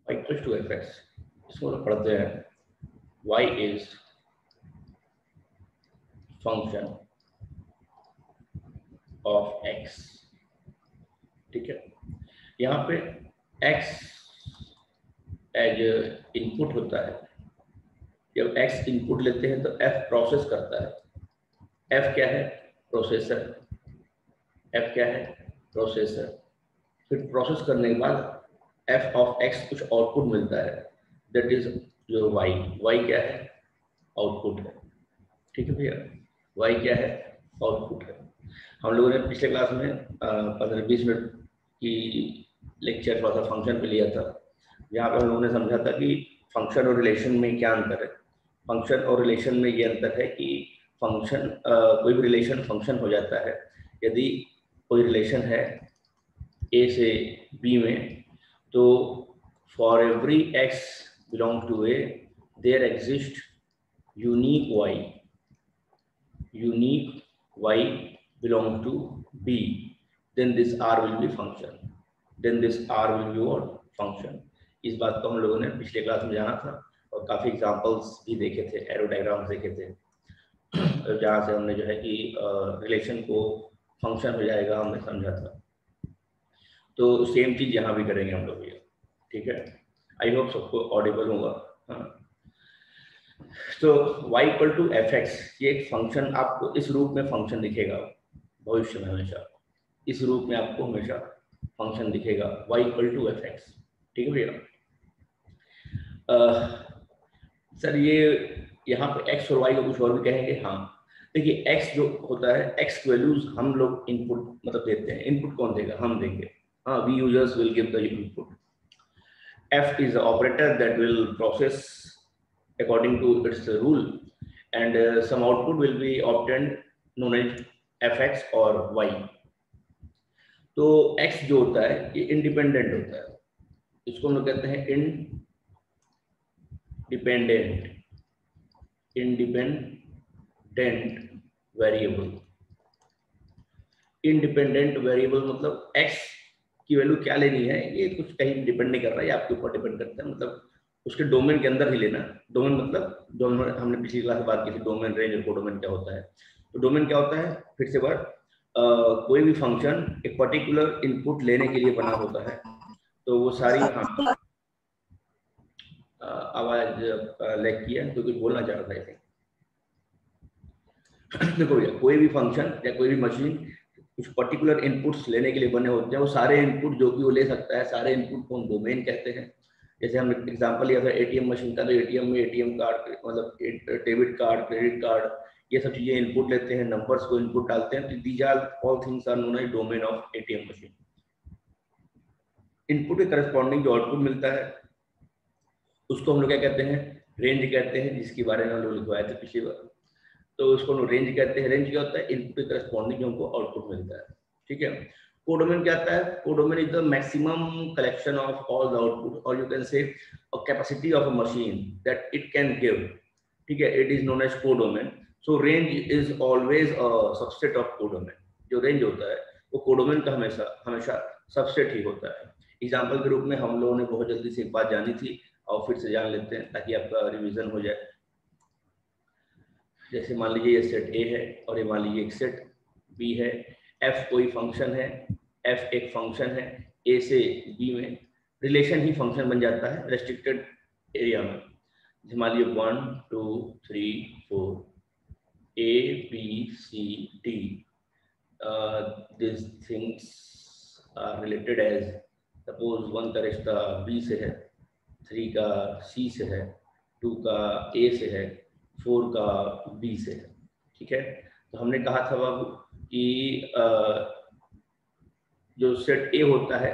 y equal to F X, इसको हम पढ़ते हैं y is function of x। ठीक है, यहाँ पे x एज इनपुट होता है। जब x इनपुट लेते हैं तो f प्रोसेस करता है। f क्या है? प्रोसेसर। f क्या है? प्रोसेसर। फिर प्रोसेस करने के बाद f ऑफ x कुछ आउटपुट मिलता है, दैट इज जो y क्या है? आउटपुट है। ठीक है भैया, y क्या है? आउटपुट है। हम लोगों ने पिछले क्लास में 15-20 मिनट की लेक्चर थोड़ा सा फंक्शन पे लिया था, जहाँ पर हम लोगों ने समझा था कि फंक्शन और रिलेशन में क्या अंतर है। फंक्शन और रिलेशन में ये अंतर है कि फंक्शन कोई भी रिलेशन फंक्शन हो जाता है यदि कोई रिलेशन है ए से बी में, तो for every X belong to A there exist unique y belong to b, then this r will be function, then this r will be what? function। इस बात को हम लोगों ने पिछले क्लास में जाना था और काफी एग्जांपल्स भी देखे थे, एरो डायग्राम्स देखे थे, जहाँ से हमने जो है कि रिलेशन को फंक्शन हो जाएगा हमने समझा था। तो सेम चीज यहाँ भी करेंगे हम लोग ये। ठीक है, आई होप सबको ऑडिबल होगा। हाँ, तो y equal to F X, ये एक फंक्शन आपको इस रूप में फंक्शन दिखेगा भविष्य में, हमेशा इस रूप में आपको हमेशा फंक्शन दिखेगा y equal to F X. ठीक है भैया। सर ये यहाँ पे x और y को कुछ और भी कहेंगे? हाँ, देखिए x जो होता है, x वैल्यूज हम लोग इनपुट मतलब देते हैं। इनपुट कौन देगा? हम देंगे। हाँ, we users will give the input. f is the operator that will process according to its rule, and some output will be obtained known as fx or y। तो x जो होता है ये इंडिपेंडेंट होता है, इसको हम लोग कहते हैं इंडिपेंडेंट वेरिएबल। इंडिपेंडेंट वेरिएबल मतलब x की वैल्यू क्या लेनी है, ये कुछ कहीं डिपेंड नहीं कर रहा है, ये आपके ऊपर डिपेंड करता है। मतलब उसके डोमेन के अंदर ही लेना। डोमेन मतलब जो हमने पिछली क्लास में बात की थी, डोमेन, रेंज और कोडोमेन क्या होता है। तो डोमेन क्या होता है? फिर से बार कोई भी फंक्शन एक पर्टिकुलर इनपुट लेने के लिए बना होता है, तो वो सारी, हाँ आवाज लैग किया तो कुछ बोलना चाह रहा था। देखो भैया, कोई भी फंक्शन या कोई भी मशीन कुछ पर्टिकुलर इनपुट्स लेने के लिए बने होते हैं। वो सारे इनपुट जो कि वो ले सकता है, सारे इनपुट को हम डोमेन कहते हैं। जैसे हमने एग्जांपल लिया था एटीएम मशीन का, तो एटीएम में एटीएम कार्ड मतलब डेबिट कार्ड, क्रेडिट कार्ड, ये सब चीजें इनपुट लेते हैं, नंबर्स को इनपुट डालते हैं। तो these are all things are known as domain of ATM machine. Input के करस्पॉन्डिंग जो आउटपुट मिलता है उसको हम लोग क्या कहते हैं? रेंज कहते हैं, जिसके बारे में हम लोग लिखवाए थे पिछली बार। तो उसको हम रेंज कहते हैं। रेंज क्या होता है? इनपुट के करस्पॉन्डिंग जो हमको आउटपुट मिलता है। ठीक है। कोडोमेन क्या आता है? Codomain is the maximum collection of all the output, और you can say a capacity of a machine that it can give. ठीक है, it is known as codomain. So range is always a subset of codomain. जो range होता है वो codomain का हमेशा subset ही होता है। एग्जाम्पल के रूप में हम लोगों ने बहुत जल्दी से एक बात जानी थी और फिर से जान लेते हैं ताकि आपका रिविजन हो जाए। जैसे मान लीजिए ये सेट ए है और ये मान लीजिए एक सेट बी है। एफ कोई फंक्शन है, एफ एक फंक्शन है, ए से बी में रिलेशन ही फंक्शन बन जाता है रेस्ट्रिक्टेड एरिया में। जैसे मान लीजिए 1 2 3 4 A B C D, this things are related as suppose 1 का रिश्ता बी से है, 3 का सी से है, 2 का ए से है, 4 का बी से है। ठीक है, तो हमने कहा था बाबू कि जो सेट ए होता है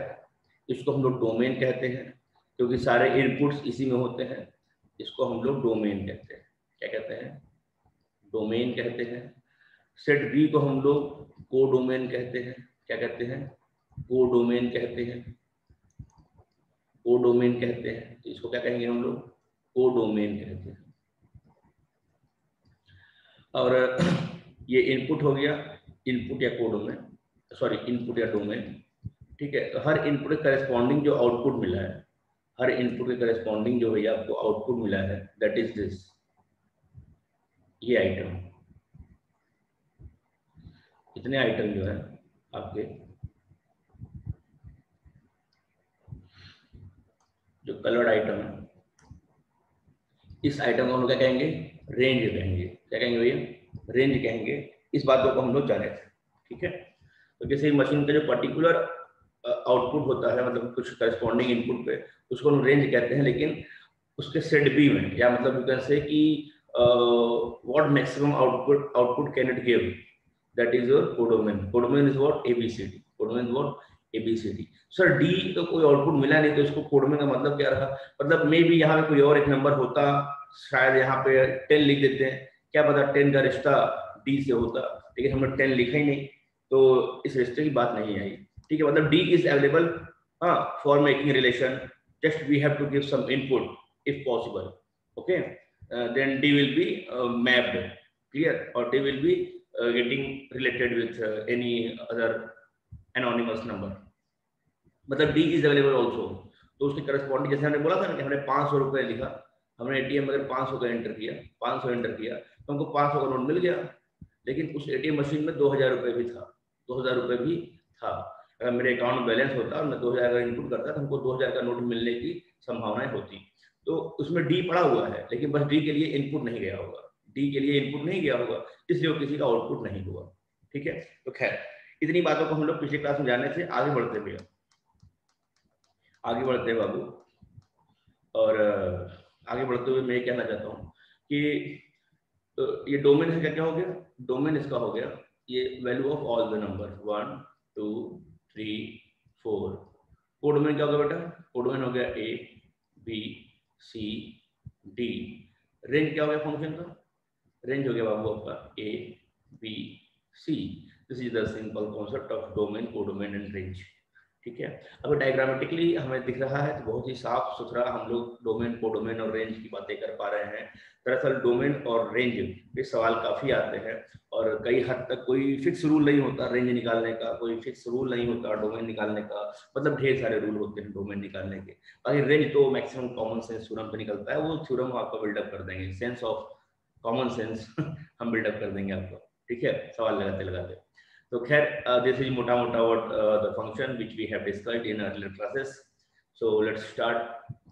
इसको हम लोग डोमेन कहते हैं, क्योंकि सारे इनपुट्स इसी में होते हैं। इसको हम लोग डोमेन कहते हैं। क्या कहते हैं? डोमेन कहते हैं। सेट बी को हम लोग कोडोमेन कहते हैं। क्या कहते हैं? कोडोमेन कहते हैं। कोडोमेन कहते हैं। तो इसको क्या कहेंगे हम लोग? कोडोमेन कहते हैं। और ये इनपुट हो गया, इनपुट या कोडोमेन, सॉरी इनपुट या डोमेन। ठीक है, तो हर इनपुट के करस्पॉन्डिंग जो आउटपुट मिला है, हर इनपुट के करस्पॉन्डिंग जो भैया आपको आउटपुट मिला है दैट इज दिस, ये आइटम, इतने आइटम जो है आपके जो कलर्ड आइटम है, इस आइटम को हम लोग क्या कहेंगे, रेंज कहेंगे। क्या कहेंगे भैया, रेंज कहेंगे। इस बात को हम लोग जाने थे, ठीक है। तो किसी मशीन का जो पर्टिकुलर आउटपुट होता है, मतलब कुछ करस्पॉन्डिंग इनपुट पे, उसको हम रेंज कहते हैं। लेकिन उसके सेट बी में, या मतलब यू कैन से कि what maximum output can it give, that is your codomain. Codomain is what, ABCD. Codomain is what, ABCD. Sir D तो कोई आउटपुट मिला नहीं, तो इसको कोडोमेन का मतलब क्या रहा? मतलब मे बी यहाँ पे कोई और एक नंबर होता, शायद यहाँ पे 10 लिख देते हैं, क्या पता 10 का रिश्ता डी से होता, लेकिन हमने 10 लिखा ही नहीं, तो इस रिश्ते की बात नहीं आई, ठीक है। मतलब D is available for making relation, just we have to give some input if possible, okay, then D will be mapped, clear, or D will be getting related with any other anonymous number. मतलब D is available also, तो उसके corresponding, जैसे हमने बोला था ना कि हमने 500 रुपए लिखा, हमने एटीएम में 500 का एंटर किया, 500 एंटर किया, तो हमको 500 का नोट मिल गया, लेकिन उस एटीएम मशीन में 2000 रुपए भी था, 2000 रुपए भी था। अगर मेरे अकाउंट में बैलेंस होता और मैं 2000 का इनपुट करता तो हमको 2000 का नोट मिलने की संभावनाएं होती। तो उसमें डी पड़ा हुआ है, लेकिन बस डी के लिए इनपुट नहीं गया होगा, डी के लिए इनपुट नहीं गया होगा, इसलिए वो किसी का आउटपुट नहीं हुआ, ठीक है। तो खैर, इतनी बातों को हम लोग पिछले क्लास में जानने से आगे बढ़ते हुए, बाबू, और आगे बढ़ते हुए मैं ये कहना चाहता हूँ कि ये डोमेन है, क्या हो गया, डोमेन इसका हो गया ये value of all the number 1 2 3 4। Codomain क्या हो गया बेटा, कोडोमेन हो गया A B C D. Range क्या हो गया फंक्शन का, रेंज हो गया बाबू आपका A B C. This is the simple concept of domain, codomain and range, ठीक है। अब डायग्रामेटिकली हमें दिख रहा है तो बहुत ही साफ सुथरा हम लोग डोमेन, कोडोमेन और रेंज की बातें कर पा रहे हैं। दरअसल डोमेन और रेंज पे सवाल काफी आते हैं, और कई हद तक कोई फिक्स रूल नहीं होता रेंज निकालने का, कोई फिक्स रूल नहीं होता डोमेन निकालने का, मतलब ढेर सारे रूल होते हैं डोमेन निकालने के। बाकी रेंज तो मैक्सिमम कॉमन सेंस थ्योरम पे निकलता है, वो थ्योरम आपको बिल्डअप कर देंगे, सेंस ऑफ कॉमन सेंस हम बिल्डअप कर देंगे आपको, ठीक है, सवाल लगाते लगाते। तो खैर, दिस इज मोटा मोटा what the function which we have discussed in earlier classes. So let's start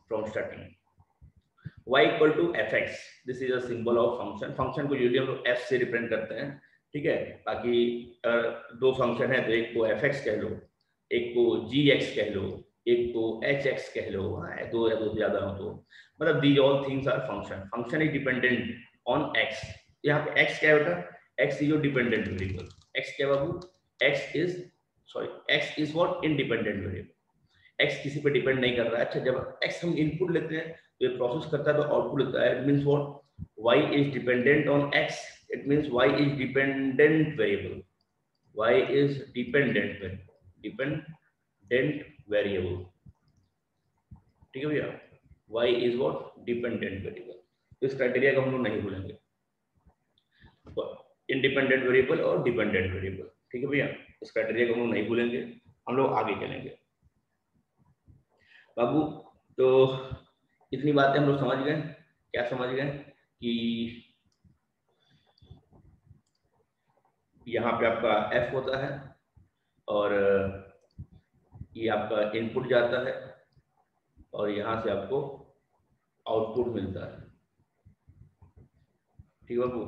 from starting. Y equal to fx, this is a symbol of function. function को यूजुअली हम लोग f से रिप्रेजेंट करते हैं, ठीक है। बाकी दो फंक्शन है, तो एक को fx कह लो, एक को gx कह लो, एक को hx कह लो, दो या दो से ज्यादा हो तो, मतलब these all things are function. function is dependent on x. यहाँ पे x क्या है बेटा, x is your dependent variable. x क्या बाबू, x is what, independent variable. x किसी पे डिपेंड नहीं कर रहा है। अच्छा, जब x हम इनपुट लेते हैं तो ये प्रोसेस करता है तो आउटपुट लेता है। It means what, y is dependent on x. It means y is dependent variable. y is dependent variable, ठीक है भैया। y is what, dependent variable. तो इस क्राइटेरिया को हम लोग नहीं भूलेंगे, इंडिपेंडेंट वेरिएबल और डिपेंडेंट वेरिएबल, ठीक है भैया। इस क्राइटेरिया को हम लोग नहीं भूलेंगे, हम लोग आगे चलेंगे बाबू। तो इतनी बातें हम लोग समझ गए, क्या समझ गए कि यहाँ पे आपका f होता है और ये आपका इनपुट जाता है और यहाँ से आपको आउटपुट मिलता है, ठीक है बाबू।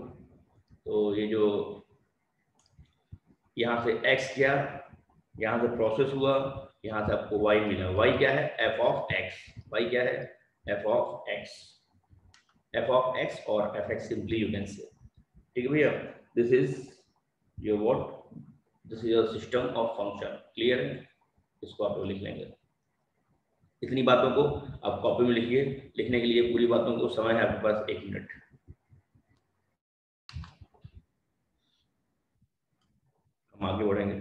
तो ये जो यहाँ से x गया, यहाँ से प्रोसेस हुआ, यहाँ से आपको y मिला। y क्या है, f of x। y क्या है, f of x, और fx सिंपली यू कैन से, ठीक है भैया। This is your what, this is your system of function, clear है। इसको आप लिख लेंगे, इतनी बातों को आप कॉपी में लिखिए। लिखने के लिए पूरी बातों को समय है आपके पास 1 मिनट। हम आगे बढ़ेंगे।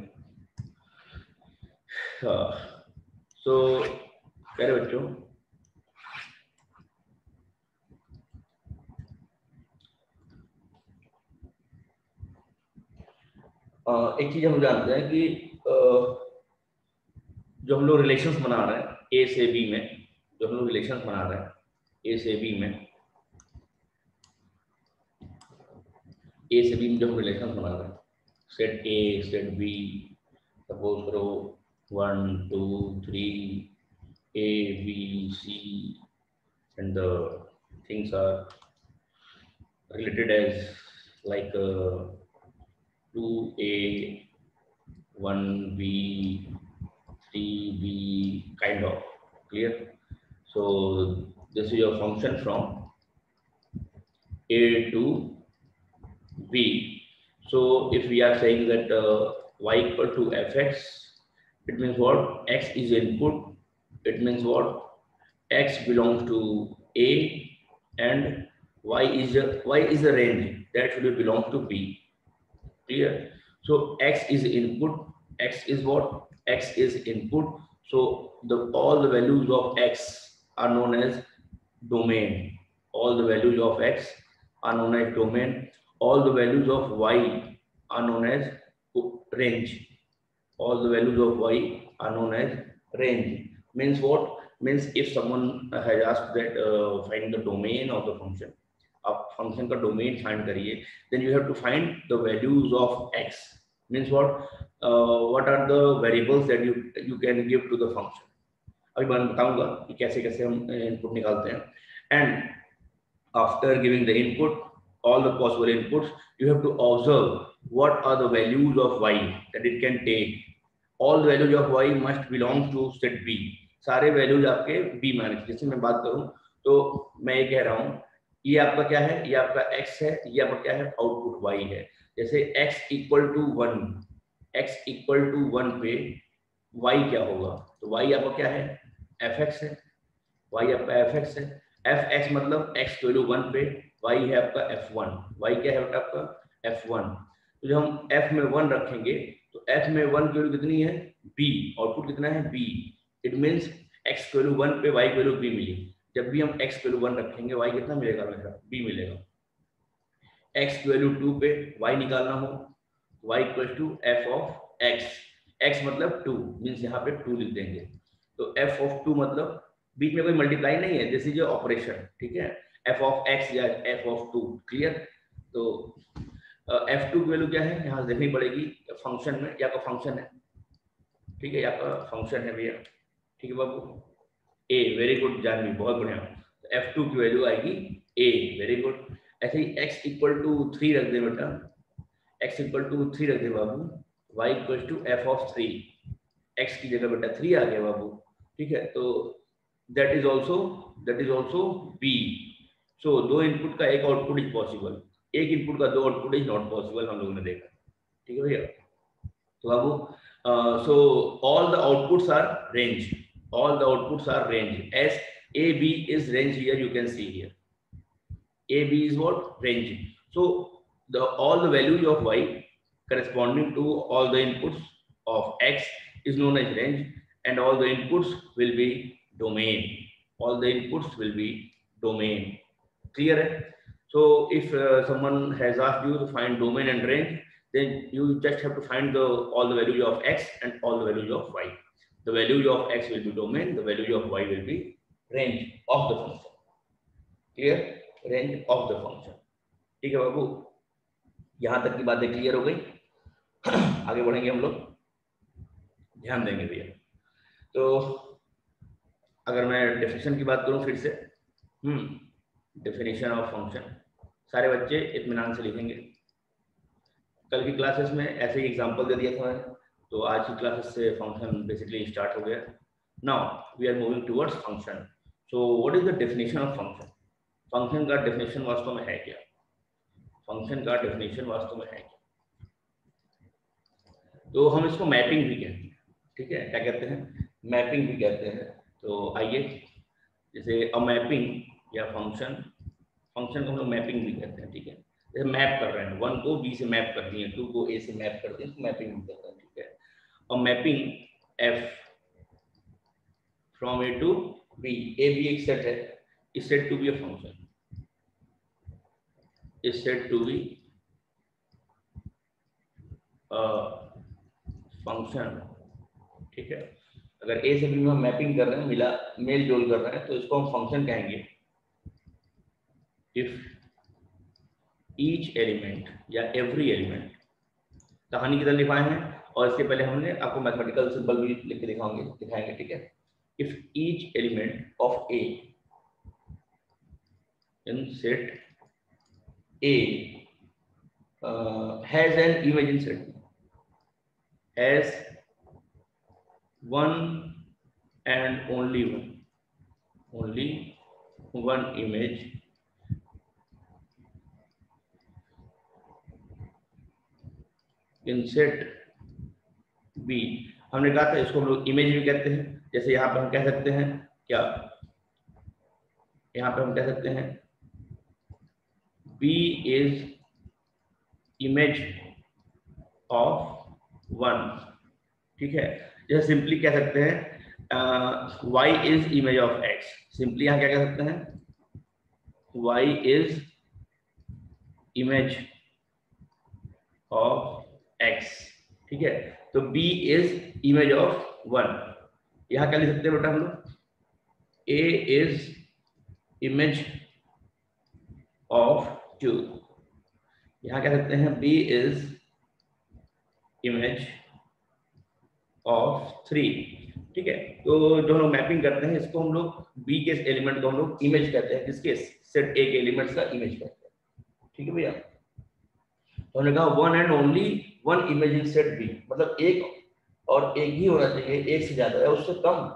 सो प्यारे बच्चों, एक चीज हम जानते हैं कि जो हम लोग रिलेशंस बना रहे हैं ए से बी में, जो हम लोग रिलेशन बना रहे हैं ए से बी में, ए से बी में जो हम रिलेशन बना रहे हैं, set A set B, suppose करो 1 2 3 A B C and the things are related as like 2A 1B 3B kind of, clear? So this is your function from A to B. So if we are saying that y equal to fx, it means what? X is input. It means what? X belongs to A and y is a range that should belong to B. Clear? So X is input. X is what? X is input. So all the values of X are known as domain. All the values of X are known as domain. All the values of Y are known as range. All the values of Y are known as range. Means what? Means if someone has asked that find the domain of the function, आप function का domain find करिए, then you have to find the values of x. Means what are the variables that you can give to the function. अभी मैं बताऊंगा कि कैसे कैसे हम इनपुट निकालते हैं. And after giving the input, all the possible inputs, you have to observe what are the values of y that it can take. All the values of y must belong to set b. सारे values आपके b में आने. जैसे मैं बात करूं तो मैं ये कह रहा हूं ये आपका क्या है, ये आपका x है, ये आपका क्या है, आउटपुट y है. जैसे x equal to 1, x equal to 1 पे y क्या होगा, तो y आपका क्या है, fx है. y आपका fx है. fx मतलब x वैल्यू 1 पे, y है आपका f1. y क्या है आपका f1. तो जब हम f में 1 रखेंगे तो f में 1 की वैल्यू कितनी है, b. आउटपुट कितना है, b. इट मीन्स x की वैल्यू 1 पे y की वैल्यू b मिली. जब भी हम x की वैल्यू 1 रखेंगे y कितना मिलेगा, मेरा b मिलेगा. x की वैल्यू 2 पे y निकालना हो, y equal to f of x. x मतलब 2, मीन्स यहाँ पे 2 लिख देंगे. तो f ऑफ 2 मतलब बीच में कोई मल्टीप्लाई नहीं है, दिस इज ऑपरेशन. ठीक है, f ऑफ x या f ऑफ 2. क्लियर? तो f2 की वैल्यू क्या है यहाँ देखनी पड़ेगी फंक्शन में. या का फंक्शन है, ठीक है, या का फंक्शन है भैया. ठीक है बाबू, a. वेरी गुड जानवी, बहुत बढ़िया. तो f2 की वैल्यू आएगी a. Very good. ऐसे ही x इक्वल टू 3 रख दे बेटा, x इक्वल टू 3 रख दे बाबू. y equal to f of 3. x की जगह बेटा 3 आ गया बाबू. ठीक है, तो that is also b. so दो इनपुट का एक आउटपुट इज पॉसिबल, एक इनपुट का दो आउटपुट इज नॉट पॉसिबल, हम लोगों ने देखा. ठीक है भैया. तो बाबू so all the outputs are range. All the outputs are range. As AB is range here, you can see here. AB is what? Range. So all the values of y corresponding to all the inputs of x is known as range, and all the inputs will be domain. All the inputs will be domain. Clear? So if someone has asked you to find domain and range, then you just have to find all the values of x and all the values of y. The values of x will be domain, the value of y will be range of the function. Clear? Range of the function. ठीक है बाबू, यहां तक की बातें clear हो गई. आगे बढ़ेंगे हम लोग, ध्यान देंगे भैया. तो अगर मैं डेफिनेशन की बात करूं फिर से, डेफिनेशन ऑफ फंक्शन सारे बच्चे इत्मीनान से लिखेंगे. कल की क्लासेस में ऐसे ही एग्जांपल दे दिया था मैंने, तो आज की क्लासेस से फंक्शन बेसिकली स्टार्ट हो गया. Now we are moving towards function. So what is the definition of function. Function का डेफिनेशन वास्तव में है क्या, फंक्शन का डेफिनेशन वास्तव में है क्या. तो हम इसको मैपिंग भी कहते हैं. ठीक है, क्या कहते हैं, मैपिंग भी कहते हैं. तो आइए, जैसे अ मैपिंग या फंक्शन को हम लोग मैपिंग भी कहते हैं. ठीक है, जैसे मैप कर रहे हैं, 1 को b से मैप कर दिए, 2 को a से मैप कर दिए, तो मैपिंग भी कहते हैं. ठीक है, a mapping f from a to b. a b एक सेट है, is said to be a function, is said to be a function. ठीक है, अगर ए से बी में हम मैपिंग कर रहे हैं, मिला मेल जोल कर रहे हैं, तो इसको हम फंक्शन कहेंगे इफ ईच एलिमेंट या एवरी एलिमेंट, कहानी की तरह लिखाए हैं और इसके पहले हमने आपको मैथमेटिकल सिंबल भी लिख के दिखाएंगे, ठीक है। If each element of A in set A has an image in set, has one and only one image in set B। हमने कहा था इसको हम लोग इमेज भी कहते हैं। जैसे यहाँ पे हम कह सकते हैं क्या, यहाँ पे हम कह सकते हैं B is image of 1, ठीक है। जैसे सिंपली कह सकते हैं y is image of x, simply यहाँ क्या कह सकते हैं, y is image of x, ठीक है। तो b is image of 1, यहाँ क्या लिख सकते हैं बेटा हम लोग, a is image of 2, यहाँ कह सकते हैं b is image of 3, ठीक है। तो जो हम लोग मैपिंग करते हैं इसको हम लोग b के एलिमेंट को हम लोग इमेज कहते हैं, किसके, सेट a के एलिमेंट्स का इमेज कहते हैं, ठीक है भैया। तो हमने कहा one and only one image in set B, मतलब एक और एक ही होना चाहिए, एक से ज्यादा है उससे कम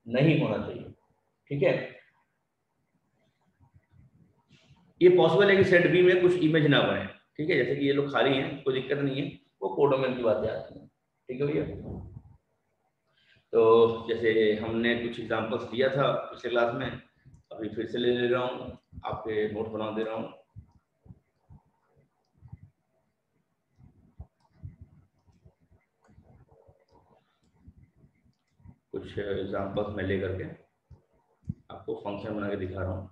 नहीं होना चाहिए, ठीक है। ये पॉसिबल है कि सेट बी में कुछ इमेज ना बने, ठीक है, जैसे कि ये लोग खाली हैं, कोई दिक्कत नहीं है, वो कोडोमेन की बातें आती हैं, ठीक है भैया। तो जैसे हमने कुछ एग्जांपल्स दिया था पिछले क्लास में, अभी फिर से ले रहा हूँ, आपके नोट बना दे रहा हूँ। कुछ एग्जांपल्स मैं लेकर के आपको फंक्शन बना के दिखा रहा हूँ।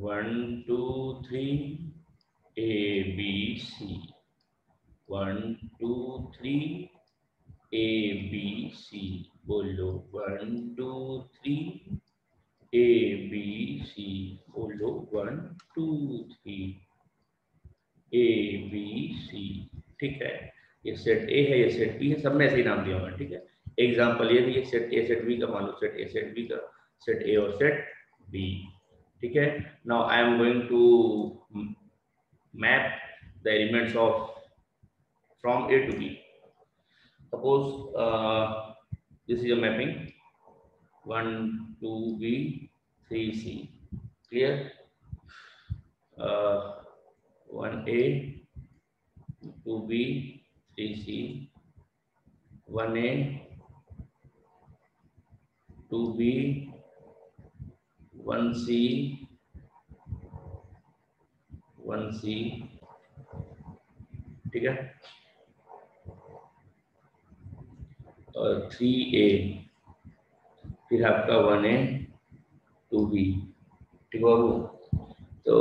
1 2 3 A B C, 1 2 3 A B C, बोलो 1 2 3 A B C, बोलो 1 2 3 A B C, ठीक है। ये सेट ए है, ये सेट बी है, सब में ऐसे ही नाम दिया हुआ है, ठीक है। एग्जाम्पल ये भी है, सेट ए सेट बी का, मान लो सेट ए सेट बी का, सेट ए और सेट बी, ठीक है। Now I am going to map the elements of from A to B. Suppose this is a mapping 1 2 B 3 C, clear. 1 A 2 B 3 C, 1 A 2 B 1 C 1 C, ठीक है। और 3 A, फिर आपका 1 A 2 B, ठीक है बाबू। तो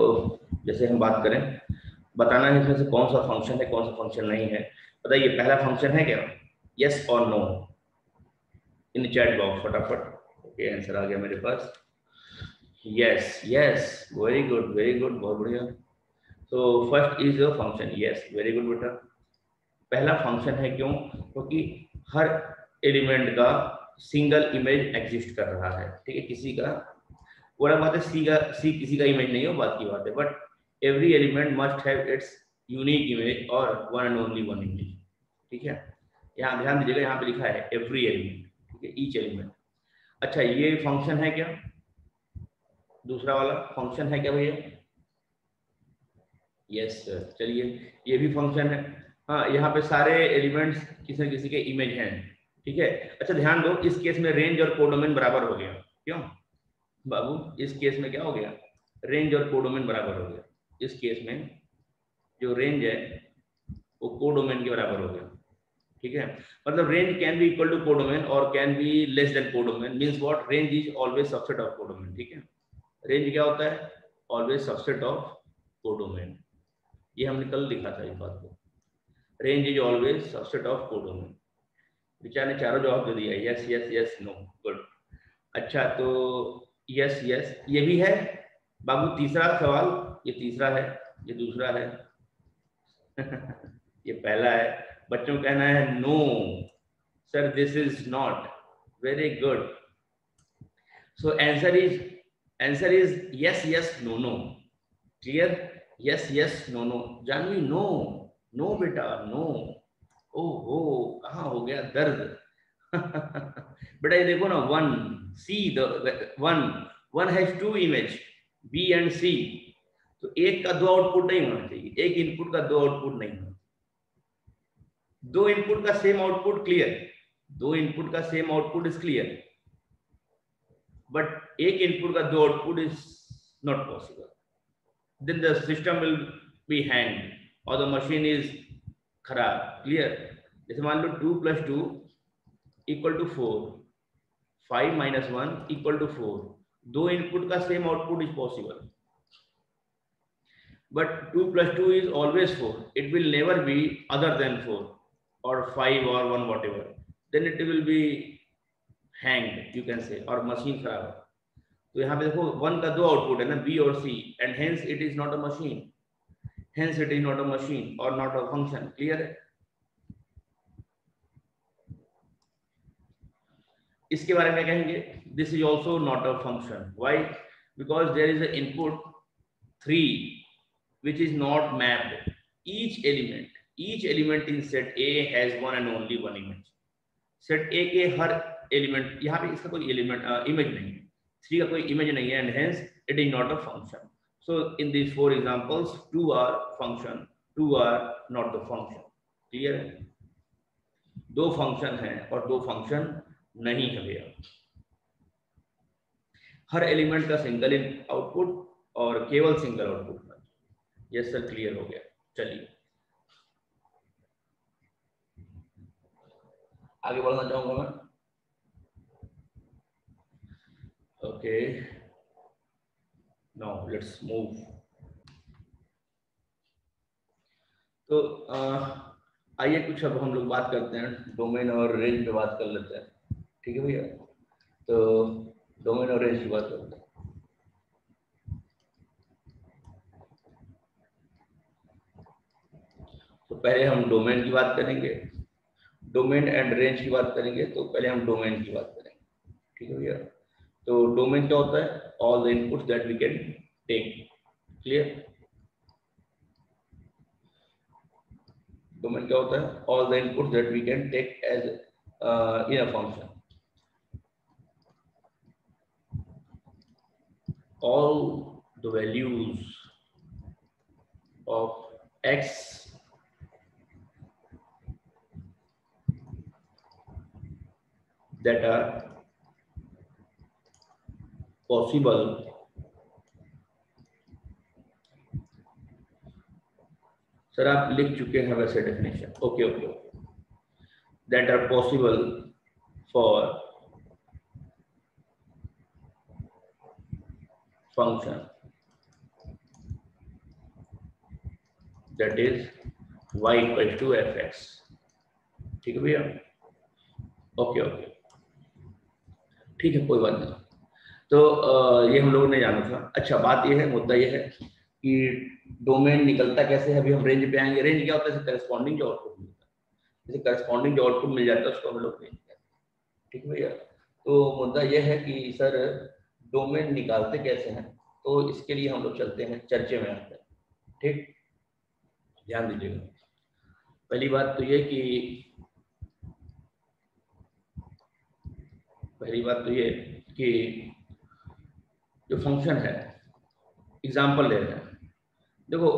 जैसे हम बात करें, बताना है इसमें से कौन सा फंक्शन है कौन सा फंक्शन नहीं है। बताइए पहला फंक्शन है क्या, यस और नो, इन चैट बॉक्स फटाफट। ओके, आंसर आ गया मेरे पास, यस यस, वेरी गुड, बहुत बढ़िया। तो first is a function, yes, very good बेटा। पहला फंक्शन है, क्यों, क्योंकि हर एलिमेंट का सिंगल इमेज एग्जिस्ट कर रहा है, ठीक है। किसी का, वो बात है, सी किसी का इमेज नहीं हो, बात की बात है, but every element must have its unique image और one and only one image, ठीक है। यहाँ ध्यान दीजिएगा, यहाँ पे लिखा है एवरी एलिमेंट, ठीक है, ईच एलिमेंट। अच्छा, ये फंक्शन है क्या, दूसरा वाला फंक्शन है क्या भैया, यस सर। चलिए, ये भी फंक्शन है, हाँ, यहाँ पे सारे एलिमेंट्स किसी न किसी के इमेज हैं, ठीक है। अच्छा ध्यान दो, इस केस में रेंज और कोडोमेन बराबर हो गया, क्यों बाबू, इस केस में क्या हो गया, रेंज और कोडोमेन बराबर हो गया। इस केस में जो रेंज है वो कोडोमेन के बराबर हो गया, ठीक है। मतलब range can be equal to codomain और can be less than codomain, means what, range is always subset of codomain, ठीक है। रेंज क्या होता है, ऑलवेज सबसेट ऑफ कोडोमेन, ये हमने कल लिखा था इस बात को। Range is always subset of codomain. Vichar ने चारों जवाब दे दिया, yes yes yes no, good. अच्छा तो यस यस ये भी है बाबू। तीसरा सवाल, ये तीसरा है, ये दूसरा है ये पहला है। बच्चों कहना है no sir this is not. Very good. So answer is yes yes no no. Clear? Yes yes no no. Jahnavi no, no बेटा नो। ओहो कहाँ हो गया दर्द बेटा ये देखो ना, one see the one has two image B and C. तो एक का दो आउटपुट नहीं होना चाहिए, एक इनपुट का दो आउटपुट नहीं होना। दो इनपुट का सेम आउटपुट क्लियर, दो इनपुट का same output is clear, but एक इनपुट का दो output is not possible. Then the system will be hanged or the machine is खराब। क्लियर? जैसे मान लो 2 + 2 = 4, 5 - 1 = 4। दो इनपुट का same output is possible, but 2 + 2 is always 4. It will never be other than 4 or 5 or 1 whatever. Then it will be hanged, you can say, और machine खराब है। तो यहाँ पे देखो वन का दो आउटपुट है ना, बी और C, and hence it is not a machine, hence it is not a machine और नॉट अ फंक्शन। क्लियर है? इसके बारे में कहेंगे this is also not a function. Why? Because there is a input 3 which is not mapped. Each element in set A has one and only one image. Set ए के हर element, यहाँ पे इसका कोई एलिमेंट इमेज नहीं है, 3 का कोई image नहीं है, and hence it is not a function. So in these 4 examples 2 are function, 2 are not the function. Clear है? दो फंक्शन है और दो फंक्शन नहीं है भैया। हर एलिमेंट का सिंगल आउटपुट और केवल single output. Yes sir clear हो गया। चलिए आगे बढ़ना चाहूंगा मैं। Okay now let's move. तो आइए कुछ अब हम लोग बात करते हैं डोमेन और रेंज पे बात कर लेते हैं। ठीक है भैया? तो डोमेन और रेंज की बात करते हैं। तो पहले हम डोमेन की बात करेंगे, डोमेन एंड रेंज की बात करेंगे। तो पहले हम डोमेन की बात करेंगे। ठीक है भैया? तो डोमेन क्या होता है? All the inputs that we can take. Clear? Domain क्या होता है? All the inputs that we can take as in a function. All the values of x that are possible sir आप लिख चुके हैं वैसे definition. Okay okay. That are possible for function that is y = fx। ठीक है भैया? Okay okay ठीक है, कोई बात नहीं। तो ये हम लोगों ने जाना था। अच्छा बात ये है, मुद्दा ये है कि डोमेन निकलता कैसे है। अभी हम रेंज पे आएंगे। रेंज क्या होता है? करस्पॉन्डिंग जो आउटपुट मिलता है, जैसे करस्पॉन्डिंग जो आउटपुट मिल जाता है उसको हम लोग रेंज कहते हैं। ठीक है भैया? तो मुद्दा ये है कि सर डोमेन निकालते कैसे हैं, तो इसके लिए हम लोग चलते हैं, चर्चे में आते हैं। ठीक, ध्यान दीजिएगा। पहली बात तो ये कि जो फंक्शन है, एग्जांपल ले रहे हैं। देखो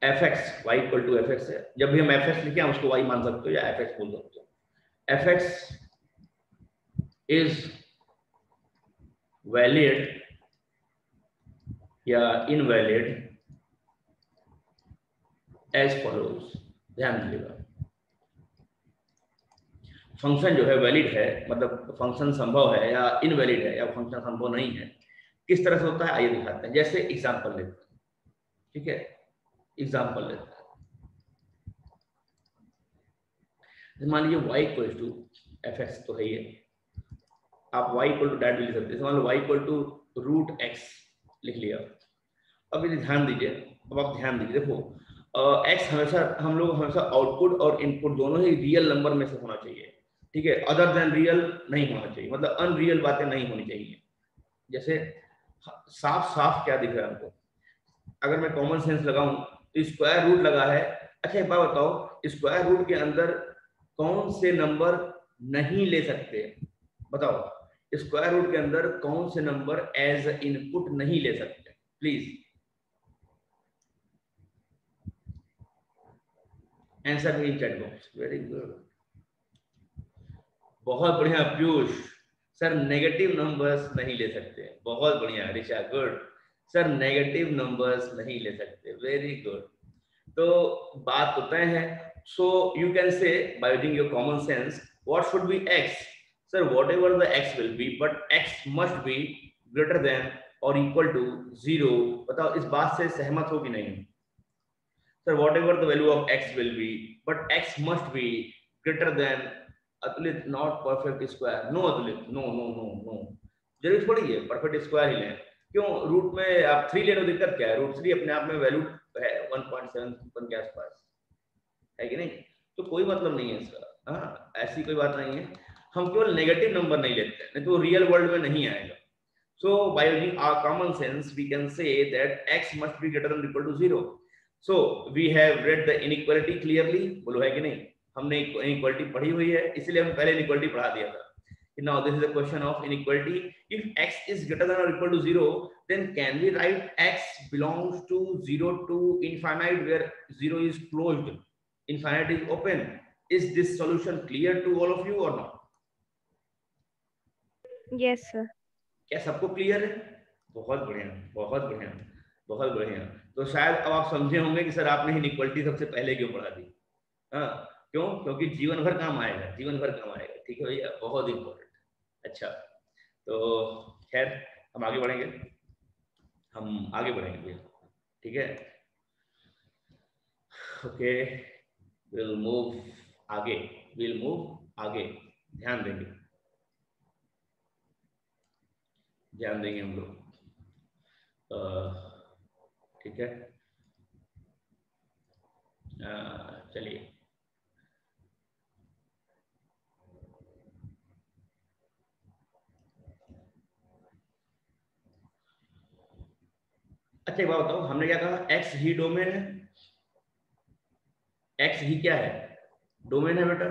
fx y = fx है। जब भी हम fx लिखे हम उसको y मान सकते हो या fx बोल सकते हो। fx इज वैलिड या इनवैलिड एज फॉलोज। ध्यान दीजिएगा, फंक्शन जो है वैलिड है, मतलब फंक्शन संभव है, या इनवैलिड है, या फंक्शन संभव नहीं है, किस तरह से होता है आइए दिखाते हैं। जैसे एग्जांपल लेते हैं। ठीक है? एग्जांपल लेते हैं। मान लीजिए y equal to F X तो है ही है, आप y इक्वल टू डायरेक्ट लिख सकते हैं, मान लो y equal to root X लिख लिया। अब ये ध्यान दीजिए, अब आप ध्यान दीजिए, देखो एक्स हमेशा हम लोग हमेशा आउटपुट और इनपुट दोनों ही रियल नंबर में से होना चाहिए, ठीक है, अदर देन रियल नहीं होना चाहिए, मतलब अनरियल बातें नहीं होनी चाहिए। जैसे साफ साफ क्या दिख रहा है हमको, अगर मैं कॉमन सेंस लगाऊं तो स्क्वायर रूट लगा है। अच्छा एक बात बताओ, स्क्वायर रूट के अंदर कौन से नंबर नहीं ले सकते, बताओ, स्क्वायर रूट के अंदर कौन से नंबर एज इनपुट नहीं ले सकते, please answer me in chat box. Very good, बहुत बढ़िया पीयूष सर, नेगेटिव नंबर्स नहीं ले सकते, बहुत बढ़िया Risha, good sir, negative numbers नहीं ले सकते, वेरी गुड। तो बात तो तय है, so you can say by using your common sense what should be X, sir whatever the X will be, but X must be greater than और equal to 0। बताओ इस बात से सहमत हो कि नहीं? Sir whatever the value of X will be but X must be greater than, Atulit not perfect square, no Atulit, no no no no, जरूर थोड़ी है परफेक्ट स्क्वायर ही लें, क्यों रूट में आप 3 ले लो, दिक्कत क्या है, रूट 3 अपने आप में वैल्यू है 1.7 के आसपास, है कि नहीं, तो कोई मतलब नहीं है इसका, हाँ ऐसी कोई बात नहीं है, हम केवल नेगेटिव नंबर नहीं लेते हैं, नहीं तो रियल वर्ल्ड में नहीं आएगा। So by using our common sense, we can say that x must be greater than or equal to 0. So we have read the inequality clearly, बोलो है कि नहीं, हमने inequality पढ़ी हुई है, इसलिए हम पहले inequality पढ़ा दिया था। Now this is a question of inequality. If x is greater than or equal to 0, then can we write x belongs to 0 to infinite, where 0 is closed, infinite is open? Is this solution clear to all of you or not? Yes sir. क्या सबको clear है? बहुत बढ़िया, बहुत बढ़िया, बहुत बढ़िया। तो शायद अब आप समझे होंगे कि सर आपने इनइक्वालिटी सबसे पहले क्यों पढ़ा दी, हाँ क्यों, क्योंकि जीवन भर काम आएगा, जीवन भर काम आएगा, ठीक है भैया, बहुत इंपॉर्टेंट। अच्छा तो खैर हम आगे बढ़ेंगे, हम आगे बढ़ेंगे भैया, ठीक है, ओके, विल मूव आगे, विल मूव आगे, ध्यान देंगे, ध्यान देंगे हम लोग, ठीक है, चलिए अच्छा एक बात बताओ, हमने क्या कहा, एक्स ही डोमेन है, एक्स ही क्या है, डोमेन है बेटा,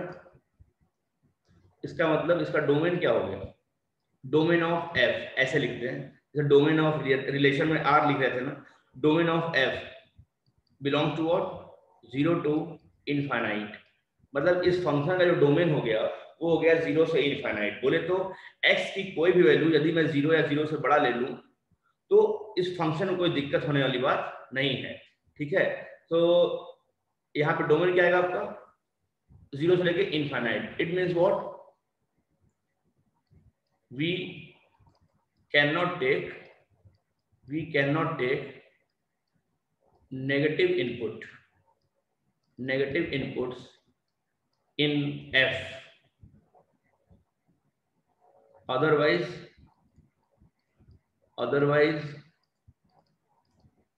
इसका मतलब इसका डोमेन क्या हो गया, डोमेन ऑफ एफ, ऐसे लिखते हैं, जैसे डोमेन ऑफ रिलेशन में आर लिख रहे थे ना, domain of F belong to what, 0 to infinite, मतलब इस फंक्शन का जो डोमेन हो गया वो हो गया 0 से इनफाइनाइट। बोले तो x की कोई भी वैल्यू यदि मैं 0 या 0 से बड़ा ले लूं तो इस फंक्शन में कोई दिक्कत होने वाली बात नहीं है, ठीक है। तो यहाँ पे डोमेन क्या आएगा आपका, 0 से लेके infinite, it means what, we cannot take negative inputs in f, otherwise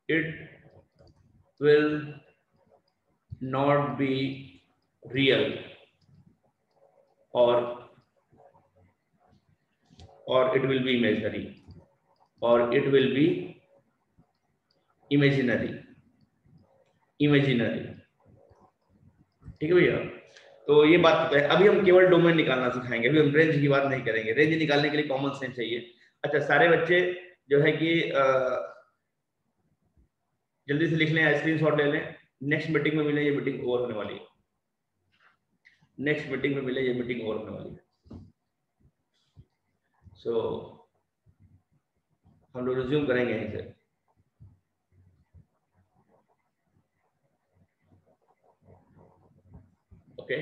it will not be real or it will be imaginary, or it will be imaginary, ठीक है भैया। तो ये बात है, अभी हम केवल डोमेन निकालना सिखाएंगे, अभी हम रेंज की बात नहीं करेंगे, रेंज निकालने के लिए कॉमन सेंस चाहिए। अच्छा सारे बच्चे जो है कि जल्दी से लिख लें, स्क्रीनशॉट ले लें, नेक्स्ट मीटिंग में मिले, ये मीटिंग ओवर होने वाली है, नेक्स्ट मीटिंग में मिले, ये मीटिंग ओवर होने वाली है। सो हम लोग रिज्यूम करेंगे यहीं से, ओके।